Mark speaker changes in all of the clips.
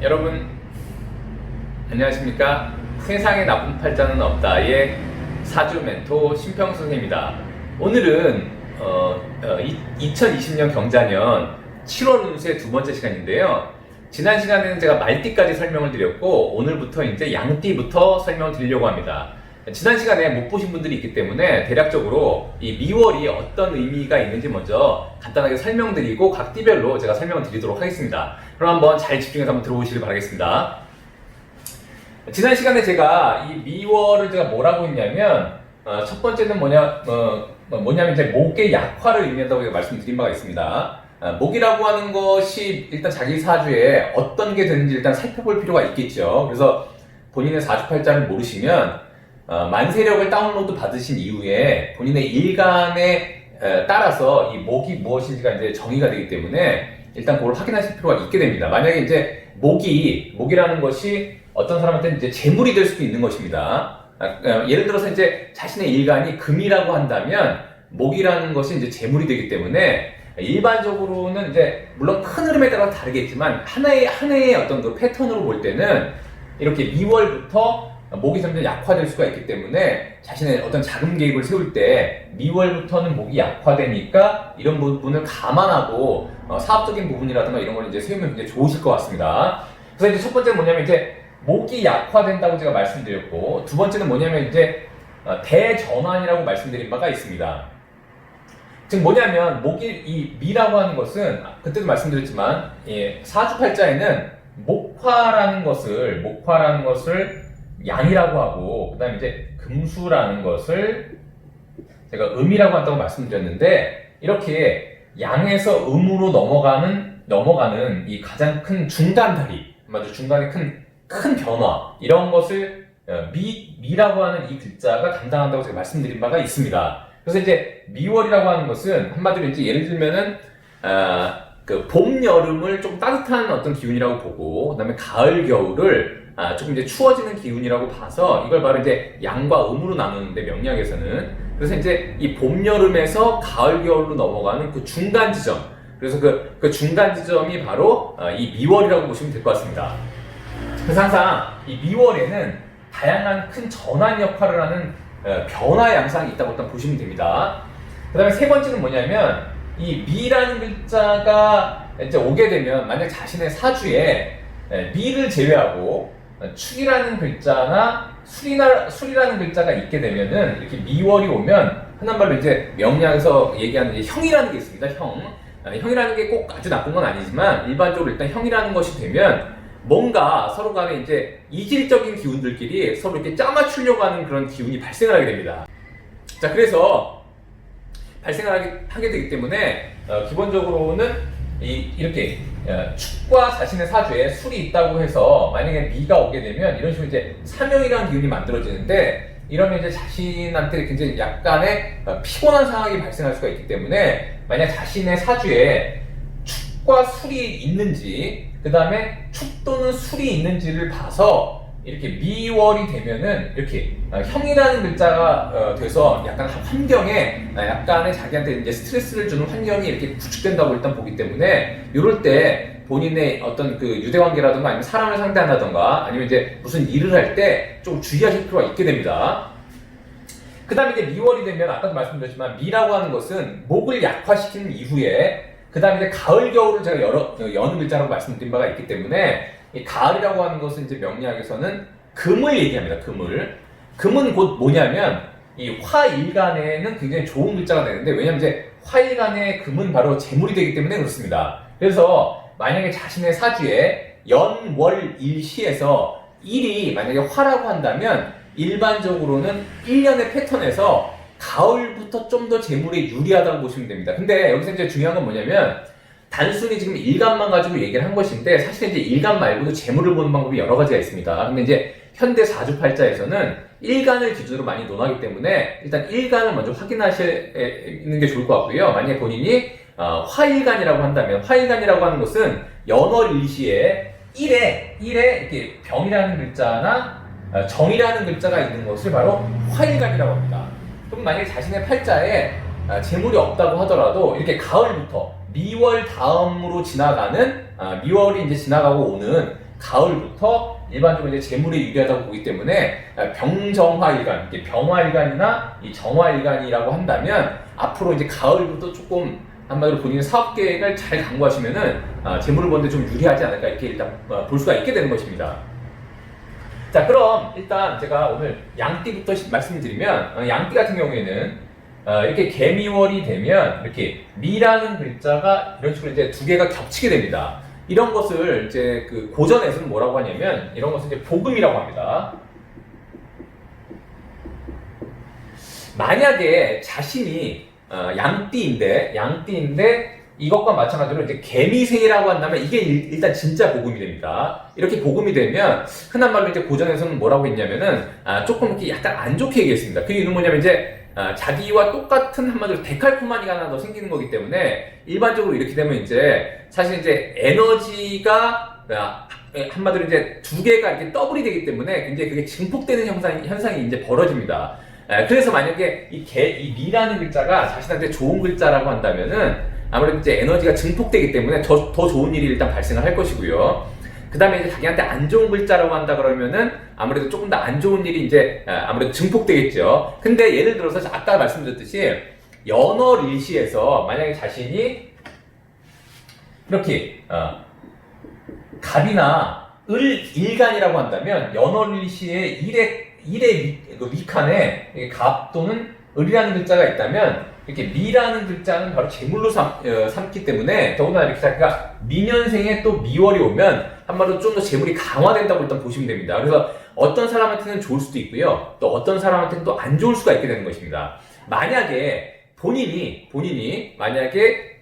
Speaker 1: 여러분 안녕하십니까? 세상에 나쁜 팔자는 없다의 사주 멘토 신평선생입니다. 오늘은 2020년 경자년 7월 운수의 두 번째 시간인데요. 지난 시간에는 제가 말띠까지 설명을 드렸고 오늘부터 이제 양띠부터 설명을 드리려고 합니다. 지난 시간에 못 보신 분들이 있기 때문에 대략적으로 이 미월이 어떤 의미가 있는지 먼저 간단하게 설명드리고 각 띠별로 제가 설명을 드리도록 하겠습니다. 그럼 한번 잘 집중해서 한번 들어보시길 바라겠습니다. 지난 시간에 제가 이 미월을 제가 뭐라고 했냐면 첫 번째는 뭐냐면 이제 목의 약화를 의미한다고 제가 말씀드린 바가 있습니다. 목이라고 하는 것이 일단 자기 사주에 어떤 게 되는지 일단 살펴볼 필요가 있겠죠. 그래서 본인의 사주팔자를 모르시면 만세력을 다운로드 받으신 이후에 본인의 일간에 따라서 이 목이 무엇인지가 이제 정의가 되기 때문에 일단 그걸 확인하실 필요가 있게 됩니다. 만약에 이제 목이라는 것이 어떤 사람한테는 이제 재물이 될 수도 있는 것입니다. 예를 들어서 이제 자신의 일간이 금이라고 한다면 목이라는 것이 이제 재물이 되기 때문에 일반적으로는 이제 물론 큰 흐름에 따라 다르겠지만 한 해의 어떤 그 패턴으로 볼 때는 이렇게 미월부터 목이 점점 약화될 수가 있기 때문에 자신의 어떤 자금 계획을 세울 때 미월부터는 목이 약화되니까 이런 부분을 감안하고 사업적인 부분이라든가 이런 걸 이제 세우면 이제 좋으실 것 같습니다. 그래서 이제 첫 번째는 뭐냐면 이제 목이 약화된다고 제가 말씀드렸고 두 번째는 뭐냐면 이제 대전환이라고 말씀드린 바가 있습니다. 즉 뭐냐면 이 미라고 하는 것은 그때도 말씀드렸지만 사주팔자에는 목화라는 것을 양이라고 하고 그 다음에 이제 금수라는 것을 제가 음이라고 한다고 말씀드렸는데 이렇게 양에서 음으로 넘어가는 이 가장 큰 중간다리, 중간에 큰 변화 이런 것을 미라고 하는 이 글자가 담당한다고 제가 말씀드린 바가 있습니다. 그래서 이제 미월이라고 하는 것은 한마디로 이제 예를 들면은 그 봄, 여름을 좀 따뜻한 어떤 기운이라고 보고 그다음에 가을, 겨울을 조금 이제 추워지는 기운이라고 봐서 이걸 바로 이제 양과 음으로 나누는데 명리학에서는 그래서 이제 이 봄, 여름에서 가을, 겨울로 넘어가는 그 중간 지점 그래서 그 중간 지점이 바로 이 미월이라고 보시면 될 것 같습니다. 그래서 항상 이 미월에는 다양한 큰 전환 역할을 하는 변화 양상이 있다고 일단 보시면 됩니다. 그 다음에 세 번째는 뭐냐면 이 미라는 글자가 이제 오게 되면 만약 자신의 사주에 미를 제외하고 축이라는 글자나 술이라는 글자가 있게 되면은 이렇게 미월이 오면 흔한 말로 이제 명리학에서 얘기하는 이제 형이라는 게 있습니다. 형이라는 게 꼭 아주 나쁜 건 아니지만 일반적으로 일단 형이라는 것이 되면 뭔가 서로 간에 이제 이질적인 기운들끼리 서로 이렇게 짜맞추려고 하는 그런 기운이 발생을 하게 됩니다. 자, 그래서 발생을 하게 되기 때문에 기본적으로는 이렇게 축과 자신의 사주에 술이 있다고 해서 만약에 미가 오게 되면 이런 식으로 이제 사명이라는 기운이 만들어지는데 이러면 이제 자신한테 굉장히 약간의 피곤한 상황이 발생할 수가 있기 때문에 만약 자신의 사주에 축과 술이 있는지 그 다음에 축 또는 술이 있는지를 봐서 이렇게 미월이 되면은 이렇게 형이라는 글자가 돼서 약간 환경에 약간의 자기한테 이제 스트레스를 주는 환경이 이렇게 구축된다고 일단 보기 때문에 이럴 때 본인의 어떤 그 유대관계라든가 아니면 사람을 상대한다든가 아니면 이제 무슨 일을 할 때 좀 주의하실 필요가 있게 됩니다. 그 다음에 이제 미월이 되면 아까도 말씀드렸지만 미라고 하는 것은 목을 약화시키는 이후에 그 다음에 이제 가을, 겨울을 제가 여는 글자라고 말씀드린 바가 있기 때문에 이 가을이라고 하는 것은 이제 명리학에서는 금을 얘기합니다. 금은 곧 뭐냐면 이 화일간에는 굉장히 좋은 글자가 되는데 왜냐면 이제 화일간의 금은 바로 재물이 되기 때문에 그렇습니다. 그래서 만약에 자신의 사주에 연, 월, 일시에서 일이 만약에 화라고 한다면 일반적으로는 1년의 패턴에서 가을부터 좀 더 재물에 유리하다고 보시면 됩니다. 근데 여기서 이제 중요한 건 뭐냐면 단순히 지금 일간만 가지고 얘기를 한 것인데 사실 이제 일간 말고도 재물을 보는 방법이 여러 가지가 있습니다. 근데 이제 현대 사주팔자에서는 일간을 기준으로 많이 논하기 때문에 일단 일간을 먼저 확인하시는 게 좋을 것 같고요. 만약에 본인이 화일간이라고 한다면 화일간이라고 하는 것은 연월일시에 1에 이렇게 병이라는 글자나 정이라는 글자가 있는 것을 바로 화일간이라고 합니다. 그럼 만약에 자신의 팔자에 재물이 없다고 하더라도 이렇게 가을부터 미월 다음으로 지나가는 미월이 이제 지나가고 오는 가을부터 일반적으로 이제 재물에 유리하다고 보기 때문에 병정화일간, 병화일간이나 이 정화일간이라고 한다면 앞으로 이제 가을부터 조금 한마디로 본인의 사업 계획을 잘 강구하시면은 재물을 버는데 좀 유리하지 않을까 이렇게 일단 볼 수가 있게 되는 것입니다. 자, 그럼 일단 제가 오늘 양띠부터 말씀드리면 양띠 같은 경우에는 이렇게 개미월이 되면 이렇게 미라는 글자가 이런 식으로 이제 두 개가 겹치게 됩니다. 이런 것을 이제 그 고전에서는 뭐라고 하냐면 이런 것을 이제 복음이라고 합니다. 만약에 자신이 양띠인데 이것과 마찬가지로 이제 개미생이라고 한다면 이게 일단 진짜 복음이 됩니다. 이렇게 복음이 되면 흔한 말로 이제 고전에서는 뭐라고 했냐면은 조금 이렇게 약간 안 좋게 얘기했습니다. 그 이유는 뭐냐면 이제 자기와 똑같은 한마디로 데칼코마니가 하나 더 생기는 거기 때문에 일반적으로 이렇게 되면 이제 사실 이제 에너지가 한마디로 이제 두 개가 이렇게 더블이 되기 때문에 굉장히 그게 증폭되는 현상이 이제 벌어집니다. 그래서 만약에 이 미라는 글자가 자신한테 좋은 글자라고 한다면은 아무래도 이제 에너지가 증폭되기 때문에 더 좋은 일이 일단 발생을 할 것이고요. 그 다음에 이제 자기한테 안 좋은 글자라고 한다 그러면은 아무래도 조금 더 안 좋은 일이 이제 아무래도 증폭되겠죠. 근데 예를 들어서 아까 말씀드렸듯이 연월일시에서 만약에 자신이 이렇게 갑이나 을일간이라고 한다면 연월일시에 일의 위칸에 갑 또는 을이라는 글자가 있다면 이렇게 미라는 글자는 바로 재물로 삼기 때문에 더군다나 이렇게 자기가 미년생에 또 미월이 오면 한마디로 좀 더 재물이 강화된다고 일단 보시면 됩니다. 그래서 어떤 사람한테는 좋을 수도 있고요. 또 어떤 사람한테는 또 안 좋을 수가 있게 되는 것입니다. 만약에 본인이 만약에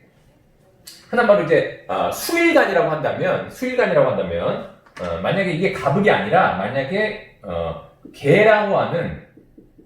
Speaker 1: 흔한 말로 이제 수일간이라고 한다면 만약에 이게 갑을이 아니라 만약에 개라고 하는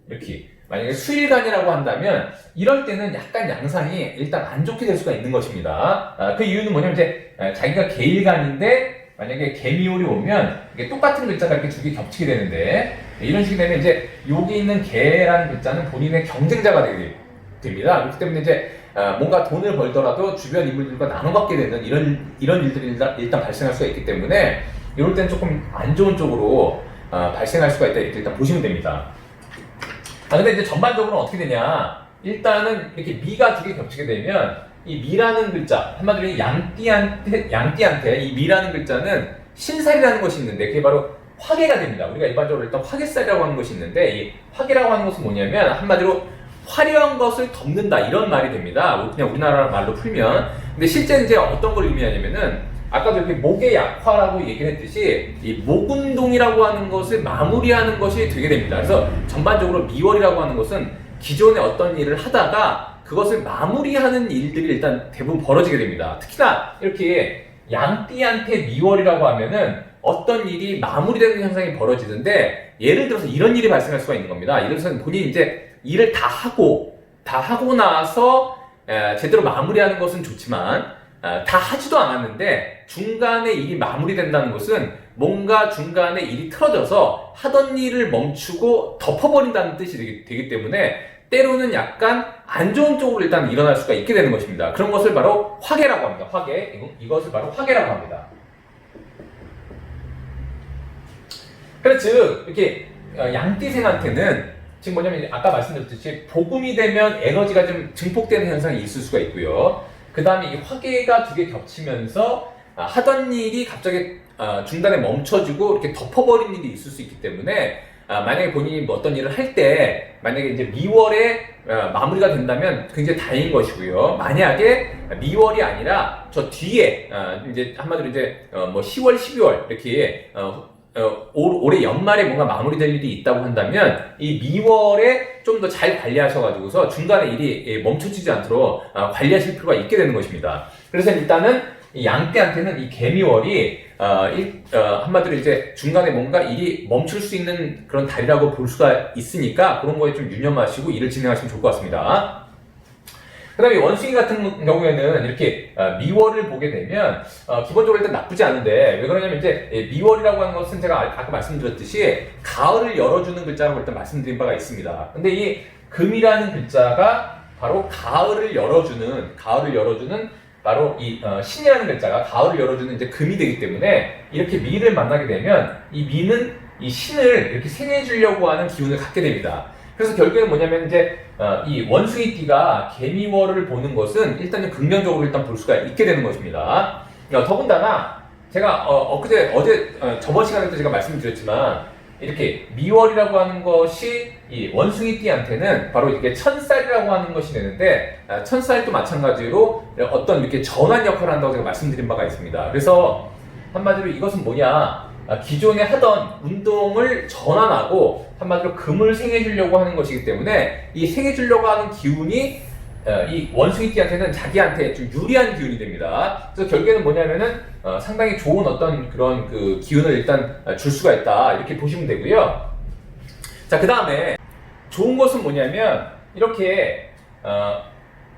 Speaker 1: 이렇게 만약에 수일간이라고 한다면 이럴 때는 약간 양상이 일단 안 좋게 될 수가 있는 것입니다. 그 이유는 뭐냐면 이제 자기가 개일간인데 만약에 개미월이 오면 이게 똑같은 글자가 이렇게 두 개 겹치게 되는데 이런 식이 되면 이제 여기 있는 개라는 글자는 본인의 경쟁자가 되게 됩니다. 그렇기 때문에 이제 뭔가 돈을 벌더라도 주변 인물들과 나눠 갖게 되는 이런 일들이 일단 발생할 수가 있기 때문에 이럴 때는 조금 안 좋은 쪽으로 발생할 수가 있다 이렇게 일단 보시면 됩니다. 근데 이제 전반적으로 어떻게 되냐? 일단은 이렇게 미가 두 개 겹치게 되면 이 미라는 글자, 한마디로 양띠한테 이 미라는 글자는 신살이라는 것이 있는데 그게 바로 화계가 됩니다. 우리가 일반적으로 일단 화계살이라고 하는 것이 있는데 이 화계라고 하는 것은 뭐냐면 한마디로 화려한 것을 덮는다 이런 말이 됩니다. 그냥 우리나라 말로 풀면. 근데 실제 이제 어떤 걸 의미하냐면은 아까도 이렇게 목의 약화라고 얘기를 했듯이 이 목운동이라고 하는 것을 마무리하는 것이 되게 됩니다. 그래서 전반적으로 미월이라고 하는 것은 기존에 어떤 일을 하다가 그것을 마무리하는 일들이 일단 대부분 벌어지게 됩니다. 특히나 이렇게 양띠한테 미월이라고 하면은 어떤 일이 마무리되는 현상이 벌어지는데 예를 들어서 이런 일이 발생할 수가 있는 겁니다. 예를 들어서 본인이 이제 일을 다 하고 나서 제대로 마무리하는 것은 좋지만 다 하지도 않았는데 중간에 일이 마무리된다는 것은 뭔가 중간에 일이 틀어져서 하던 일을 멈추고 덮어버린다는 뜻이 되기 때문에 때로는 약간 안 좋은 쪽으로 일단 일어날 수가 있게 되는 것입니다. 그런 것을 바로 화계라고 합니다. 화계. 이것을 바로 화계라고 합니다. 그래서 즉 이렇게 양띠생한테는 지금 뭐냐면 아까 말씀드렸듯이 복음이 되면 에너지가 좀 증폭되는 현상이 있을 수가 있고요. 그 다음에 이 화계가 두 개 겹치면서 하던 일이 갑자기 중단에 멈춰지고 이렇게 덮어버린 일이 있을 수 있기 때문에 만약에 본인이 뭐 어떤 일을 할 때 만약에 이제 미월에 마무리가 된다면 굉장히 다행인 것이고요. 만약에 미월이 아니라 저 뒤에 이제 한마디로 이제 뭐 10월, 12월 이렇게 올해 연말에 뭔가 마무리될 일이 있다고 한다면 이 미월에 좀 더 잘 관리하셔가지고서 중간에 일이 멈춰지지 않도록 관리하실 필요가 있게 되는 것입니다. 그래서 일단은 이 양띠한테는 이 개미월이 한마디로 이제 중간에 뭔가 일이 멈출 수 있는 그런 달이라고 볼 수가 있으니까 그런 거에 좀 유념하시고 일을 진행하시면 좋을 것 같습니다. 그 다음에 원숭이 같은 경우에는 이렇게 미월을 보게 되면 기본적으로 일단 나쁘지 않은데 왜 그러냐면 이제 미월이라고 하는 것은 제가 아까 말씀드렸듯이 가을을 열어주는 글자라고 일단 말씀드린 바가 있습니다. 근데 이 금이라는 글자가 바로 가을을 열어주는 바로 이 신이라는 글자가 가을을 열어주는 이제 금이 되기 때문에 이렇게 미를 만나게 되면 이 미는 이 신을 이렇게 생해주려고 하는 기운을 갖게 됩니다. 그래서 결국에는 뭐냐면 이제 이 원숭이 띠가 개미월을 보는 것은 일단은 긍정적으로 일단 볼 수가 있게 되는 것입니다. 더군다나 제가 어제 저번 시간에도 제가 말씀드렸지만 이렇게 미월이라고 하는 것이 이 원숭이 띠한테는 바로 이게 천살이라고 하는 것이 되는데 천살도 마찬가지로 어떤 이렇게 전환 역할을 한다고 제가 말씀드린 바가 있습니다. 그래서 한마디로 이것은 뭐냐, 기존에 하던 운동을 전환하고 한마디로 금을 생해주려고 하는 것이기 때문에 이 생해주려고 하는 기운이 이 원숭이띠한테는 자기한테 좀 유리한 기운이 됩니다. 그래서 결국에는 뭐냐면은 상당히 좋은 어떤 그런 그 기운을 일단 줄 수가 있다, 이렇게 보시면 되고요. 자, 그 다음에 좋은 것은 뭐냐면 이렇게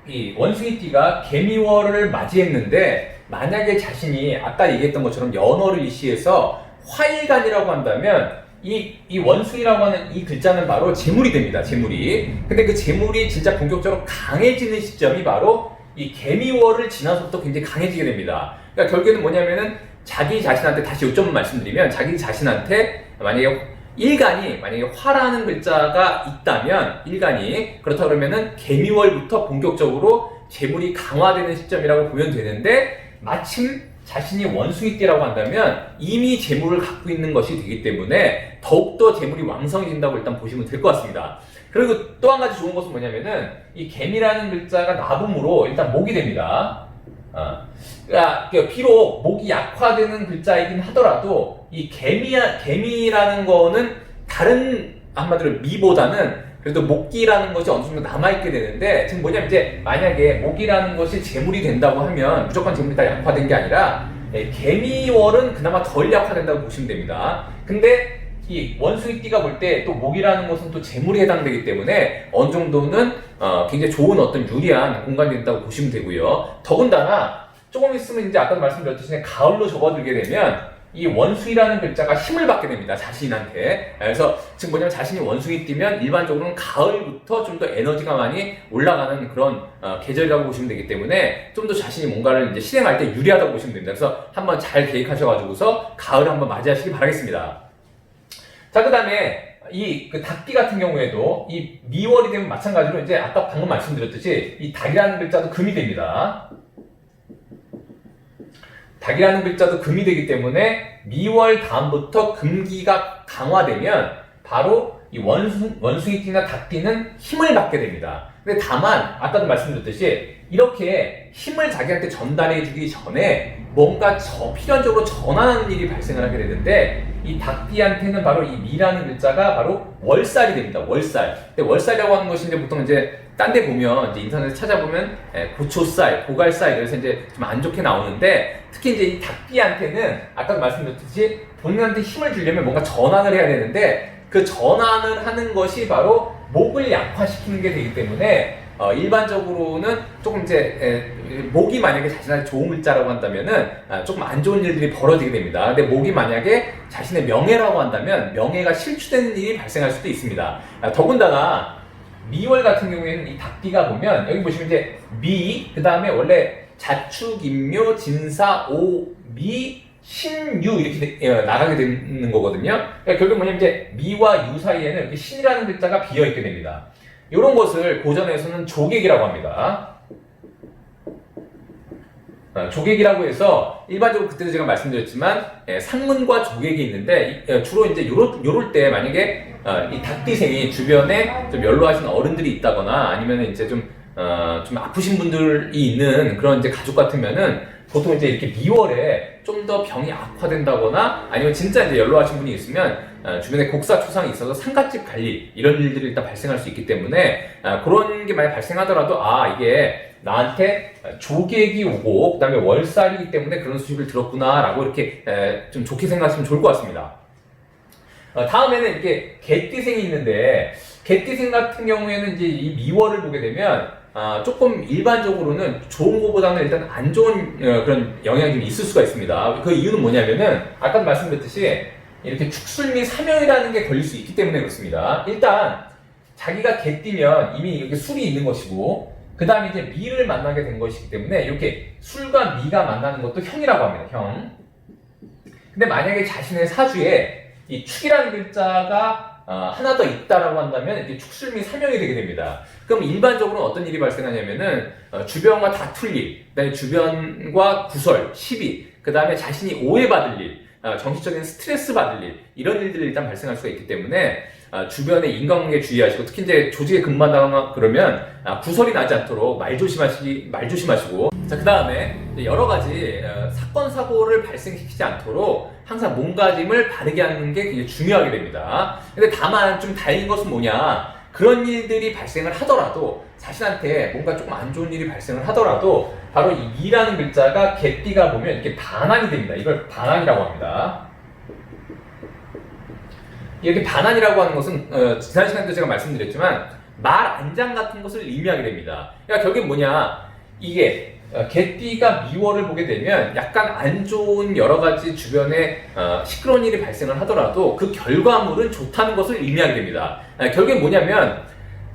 Speaker 1: 이 원숭이띠가 개미월을 맞이했는데 만약에 자신이 아까 얘기했던 것처럼 연월을 이시해서 화일간이라고 한다면 이 원숭이라고 하는 이 글자는 바로 재물이 됩니다. 재물이. 근데 그 재물이 진짜 본격적으로 강해지는 시점이 바로 이 개미월을 지나서부터 굉장히 강해지게 됩니다. 그러니까 결국에는 뭐냐면은 자기 자신한테, 다시 요점을 말씀드리면 자기 자신한테 만약에 만약에 화라는 글자가 있다면 일간이, 그렇다 그러면은 개미월부터 본격적으로 재물이 강화되는 시점이라고 보면 되는데, 마침 자신이 원숭이띠라고 한다면 이미 재물을 갖고 있는 것이 되기 때문에 더욱더 재물이 왕성해진다고 일단 보시면 될 것 같습니다. 그리고 또 한 가지 좋은 것은 뭐냐면은 이 개미라는 글자가 나붐으로 일단 목이 됩니다. 그러니까 비록 목이 약화되는 글자이긴 하더라도 이 개미라는 거는 다른 한마디로 미보다는 그래도 목기라는 것이 어느 정도 남아있게 되는데, 지금 뭐냐면 이제 만약에 목이라는 것이 재물이 된다고 하면 무조건 재물이 다 약화된 게 아니라 개미월은 그나마 덜 약화된다고 보시면 됩니다. 근데 이 원숭이띠가 볼 때 또 목이라는 것은 또 재물에 해당되기 때문에 어느 정도는 굉장히 좋은 어떤 유리한 공간이 된다고 보시면 되고요. 더군다나 조금 있으면 이제 아까도 말씀드렸듯이 가을로 접어들게 되면 이 원숭이라는 글자가 힘을 받게 됩니다. 자신한테. 그래서 지금 뭐냐면 자신이 원숭이띠면 일반적으로는 가을부터 좀 더 에너지가 많이 올라가는 그런 계절이라고 보시면 되기 때문에 좀 더 자신이 뭔가를 이제 실행할 때 유리하다고 보시면 됩니다. 그래서 한번 잘 계획하셔가지고서 가을을 한번 맞이하시기 바라겠습니다. 자, 그 다음에 이 닭띠 같은 경우에도 이 미월이 되면 마찬가지로 이제 아까 방금 말씀드렸듯이 이 닭이라는 글자도 금이 됩니다. 닭이라는 글자도 금이 되기 때문에 미월 다음부터 금기가 강화되면 바로 이 원숭이띠나 닭띠는 힘을 받게 됩니다. 근데 다만 아까도 말씀드렸듯이 이렇게 힘을 자기한테 전달해 주기 전에 뭔가 필연적으로 전환하는 일이 발생을 하게 되는데, 이 닭띠한테는 바로 이 미라는 글자가 바로 월살이 됩니다. 월살. 근데 월살이라고 하는 것이 이제 보통 이제 딴 데 보면 이제 인터넷에 찾아보면 고초살, 고갈살, 이래서 이제 좀 안 좋게 나오는데, 특히 이제 이 닭띠한테는 아까도 말씀드렸듯이 본인한테 힘을 주려면 뭔가 전환을 해야 되는데, 그 전환을 하는 것이 바로 목을 약화시키는 게 되기 때문에 일반적으로는 조금 이제 목이 만약에 자신한테 좋은 글자라고 한다면은 조금 안 좋은 일들이 벌어지게 됩니다. 근데 목이 만약에 자신의 명예라고 한다면 명예가 실추되는 일이 발생할 수도 있습니다. 더군다나 미월 같은 경우에는 이 닭띠가 보면 여기 보시면 이제 미, 그 다음에 원래 자축, 인묘, 진사, 오, 미, 신유 이렇게 나가게 되는 거거든요. 그러니까 결국 뭐냐면 이제 미와 유 사이에는 이렇게 신이라는 글자가 비어있게 됩니다. 이런 것을 고전에서는 조객이라고 합니다. 조객이라고 해서 일반적으로 그때도 제가 말씀드렸지만 상문과 조객이 있는데 주로 이제 요럴 때 만약에 이 닭띠생이 주변에 좀 연로하신 어른들이 있다거나 아니면 이제 좀 아프신 분들이 있는 그런 이제 가족 같으면은 보통 이제 이렇게 미월에 좀 더 병이 악화된다거나 아니면 진짜 이제 연로하신 분이 있으면 주변에 곡사초상이 있어서 상갓집 관리 이런 일들이 일단 발생할 수 있기 때문에 그런 게 만약 발생하더라도 이게 나한테 조객이 오고 그 다음에 월살이기 때문에 그런 소식을 들었구나 라고 이렇게 좀 좋게 생각하시면 좋을 것 같습니다. 다음에는 이렇게 개띠생이 있는데, 개띠생 같은 경우에는 이제 이 미월을 보게 되면 조금 일반적으로는 좋은 것보다는 일단 안 좋은 그런 영향이 좀 있을 수가 있습니다. 그 이유는 뭐냐면은 아까 말씀드렸듯이 이렇게 축술 및 사명이라는 게 걸릴 수 있기 때문에 그렇습니다. 일단 자기가 개띠면 이미 이렇게 술이 있는 것이고, 그 다음에 이제 미를 만나게 된 것이기 때문에 이렇게 술과 미가 만나는 것도 형이라고 합니다. 형. 근데 만약에 자신의 사주에 이 축이라는 글자가 하나 더 있다라고 한다면 이게 축술미 사명이 되게 됩니다. 그럼 일반적으로 어떤 일이 발생하냐면은 주변과 다툴 일, 그다음에 주변과 구설, 시비, 그다음에 자신이 오해받을 일, 정신적인 스트레스 받을 일, 이런 일들이 일단 발생할 수가 있기 때문에 주변의 인간관계 주의하시고, 특히 이제 조직에 근무한다거나 그러면 구설이 나지 않도록 말 조심하시고. 자, 그 다음에 여러 가지 사건 사고를 발생시키지 않도록 항상 몸가짐을 바르게 하는 게 굉장히 중요하게 됩니다. 근데 다만 좀 다행인 것은 뭐냐, 그런 일들이 발생을 하더라도, 자신한테 뭔가 조금 안 좋은 일이 발생을 하더라도 바로 이 미라는 글자가 개띠가 보면 이렇게 반환이 됩니다. 이걸 반환이라고 합니다. 이렇게 반환이라고 하는 것은 지난 시간에도 제가 말씀드렸지만 말 안장 같은 것을 의미하게 됩니다. 그러니까 결국엔 뭐냐, 이게 개띠가 미월을 보게 되면 약간 안 좋은 여러 가지 주변에 시끄러운 일이 발생을 하더라도 그 결과물은 좋다는 것을 의미하게 됩니다. 결국엔 뭐냐면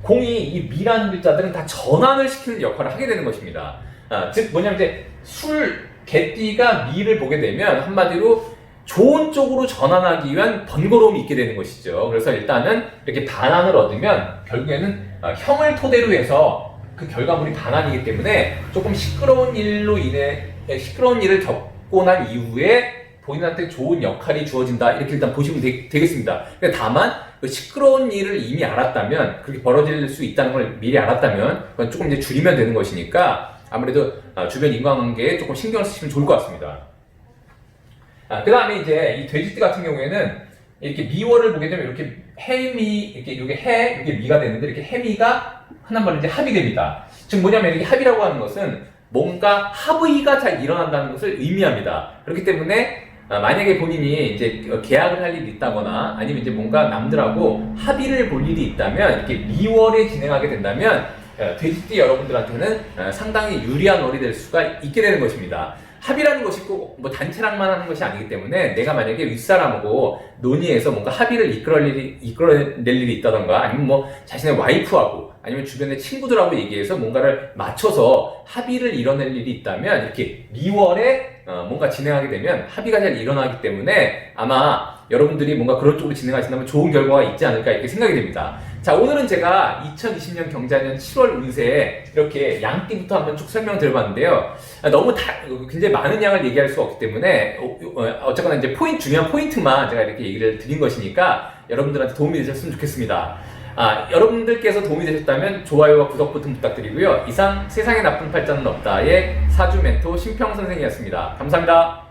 Speaker 1: 공이 이 미라는 글자들은 다 전환을 시키는 역할을 하게 되는 것입니다. 즉 뭐냐면 이제 개띠가 미를 보게 되면 한마디로 좋은 쪽으로 전환하기 위한 번거로움이 있게 되는 것이죠. 그래서 일단은 이렇게 반환을 얻으면 결국에는 형을 토대로 해서 그 결과물이 반환이기 때문에 조금 시끄러운 일을 겪고 난 이후에 본인한테 좋은 역할이 주어진다, 이렇게 일단 보시면 되겠습니다. 다만 그 시끄러운 일을 이미 알았다면, 그렇게 벌어질 수 있다는 걸 미리 알았다면 그건 조금 이제 줄이면 되는 것이니까 아무래도 주변 인간관계에 조금 신경을 쓰시면 좋을 것 같습니다. 그 다음에 이제 이 돼지띠 같은 경우에는 이렇게 미월을 보게 되면 이렇게 해미, 이렇게 해, 이렇게 미가 되는데, 이렇게 해미가 하나만 이제 합이 됩니다. 즉 뭐냐면 이렇게 합이라고 하는 것은 뭔가 합의가 잘 일어난다는 것을 의미합니다. 그렇기 때문에 만약에 본인이 이제 계약을 할 일이 있다거나 아니면 이제 뭔가 남들하고 합의를 볼 일이 있다면 이렇게 미월에 진행하게 된다면 돼지띠 여러분들한테는 상당히 유리한 월이 될 수가 있게 되는 것입니다. 합의라는 것이 꼭 뭐 단체랑만 하는 것이 아니기 때문에 내가 만약에 윗사람하고 논의해서 뭔가 합의를 이끌어낼 일이 있다던가 아니면 뭐 자신의 와이프하고 아니면 주변의 친구들하고 얘기해서 뭔가를 맞춰서 합의를 이뤄낼 일이 있다면 이렇게 미월에 뭔가 진행하게 되면 합의가 잘 일어나기 때문에 아마 여러분들이 뭔가 그런 쪽으로 진행하신다면 좋은 결과가 있지 않을까 이렇게 생각이 됩니다. 자, 오늘은 제가 2020년 경자년 7월 운세 이렇게 양띠부터 한번 쭉 설명드려봤는데요. 너무 굉장히 많은 양을 얘기할 수 없기 때문에 어쨌거나 이제 중요한 포인트만 제가 이렇게 얘기를 드린 것이니까 여러분들한테 도움이 되셨으면 좋겠습니다. 여러분들께서 도움이 되셨다면 좋아요와 구독 버튼 부탁드리고요. 이상 세상에 나쁜 팔자는 없다의 사주 멘토 심평 선생이었습니다. 감사합니다.